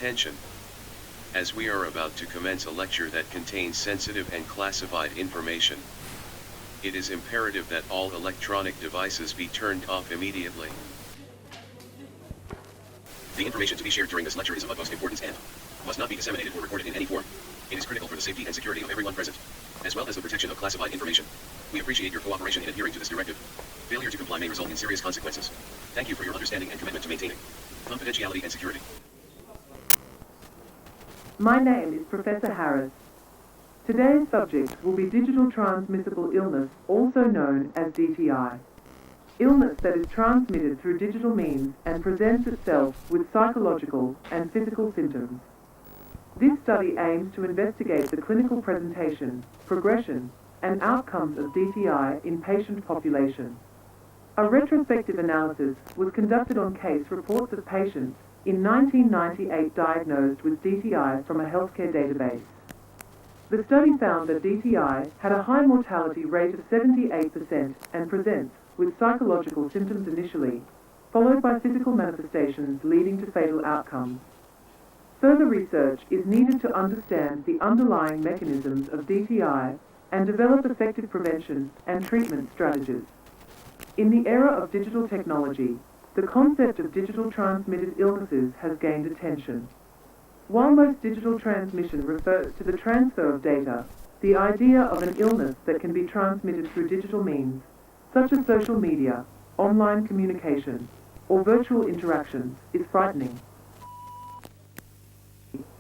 Attention! As we are about to commence a lecture that contains sensitive and classified information, it is imperative that all electronic devices be turned off immediately. The information to be shared during this lecture is of utmost importance and must not be disseminated or recorded in any form. It is critical for the safety and security of everyone present, as well as the protection of classified information. We appreciate your cooperation in adhering to this directive. Failure to comply may result in serious consequences. Thank you for your understanding and commitment to maintaining confidentiality and security. My name is Professor Harris. Today's subject will be digital transmissible illness, also known as DTI. Illness that is transmitted through digital means and presents itself with psychological and physical symptoms. This study aims to investigate the clinical presentation, progression, and outcomes of DTI in patient population. A retrospective analysis was conducted on case reports of patients in 1998 diagnosed with DTI from a healthcare database. The study found that DTI had a high mortality rate of 78% and presents with psychological symptoms initially, followed by physical manifestations leading to fatal outcomes. Further research is needed to understand the underlying mechanisms of DTI and develop effective prevention and treatment strategies. In the era of digital technology, the concept of digital transmitted illnesses has gained attention. While most digital transmission refers to the transfer of data, the idea of an illness that can be transmitted through digital means, such as social media, online communication, or virtual interactions, is frightening.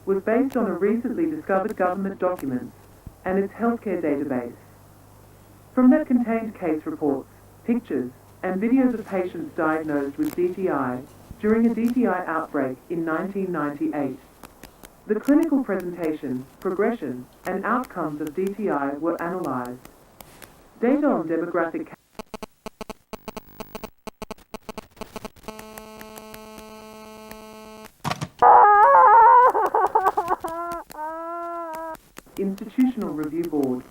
Was based on a recently discovered government document and its healthcare database. From that contained case reports, pictures, and videos of patients diagnosed with DTI during a DTI outbreak in 1998. The clinical presentation, progression, and outcomes of DTI were analyzed. Data on demographic Institutional Review Board.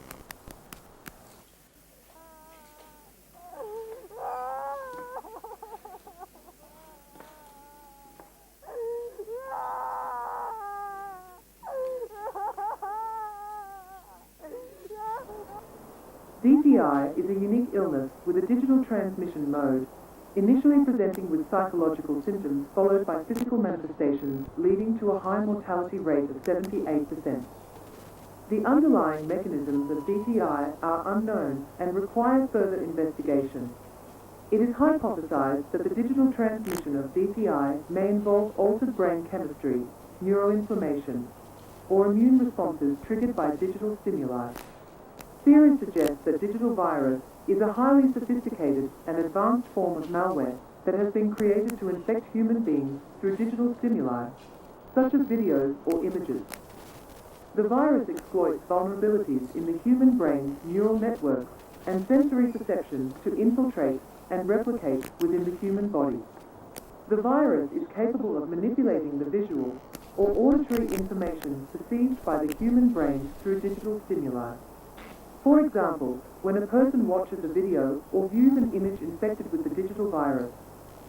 DTI is a unique illness with a digital transmission mode, initially presenting with psychological symptoms followed by physical manifestations leading to a high mortality rate of 78%. The underlying mechanisms of DTI are unknown and require further investigation. It is hypothesized that the digital transmission of DTI may involve altered brain chemistry, neuroinflammation, or immune responses triggered by digital stimuli. Theory suggests that digital virus is a highly sophisticated and advanced form of malware that has been created to infect human beings through digital stimuli, such as videos or images. The virus exploits vulnerabilities in the human brain's neural networks and sensory perception to infiltrate and replicate within the human body. The virus is capable of manipulating the visual or auditory information perceived by the human brain through digital stimuli. For example, when a person watches a video or views an image infected with the digital virus,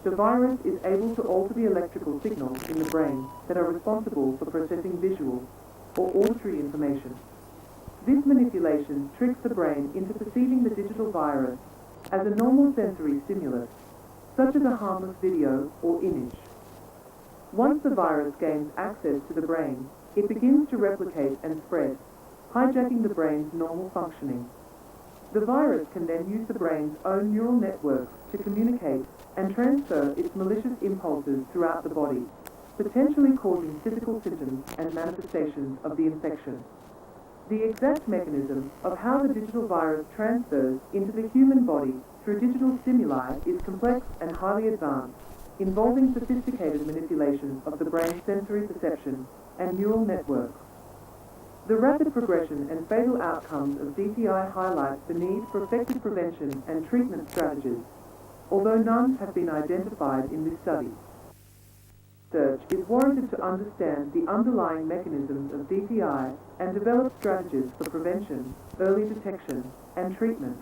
the virus is able to alter the electrical signals in the brain that are responsible for processing visual or auditory information. This manipulation tricks the brain into perceiving the digital virus as a normal sensory stimulus, such as a harmless video or image. Once the virus gains access to the brain, it begins to replicate and spread, hijacking the brain's normal functioning. The virus can then use the brain's own neural networks to communicate and transfer its malicious impulses throughout the body, potentially causing physical symptoms and manifestations of the infection. The exact mechanism of how the digital virus transfers into the human body through digital stimuli is complex and highly advanced, involving sophisticated manipulation of the brain's sensory perception and neural networks. The rapid progression and fatal outcomes of DTI highlight the need for effective prevention and treatment strategies, although none have been identified in this study. Research is warranted to understand the underlying mechanisms of DTI and develop strategies for prevention, early detection, and treatment.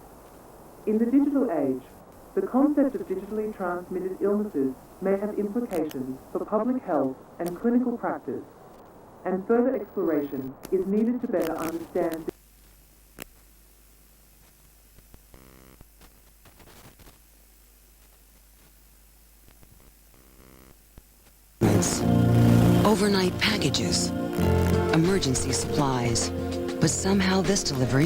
In the digital age, the concept of digitally transmitted illnesses may have implications for public health and clinical practice, and further exploration is needed to better understand overnight packages, emergency supplies, but somehow this delivery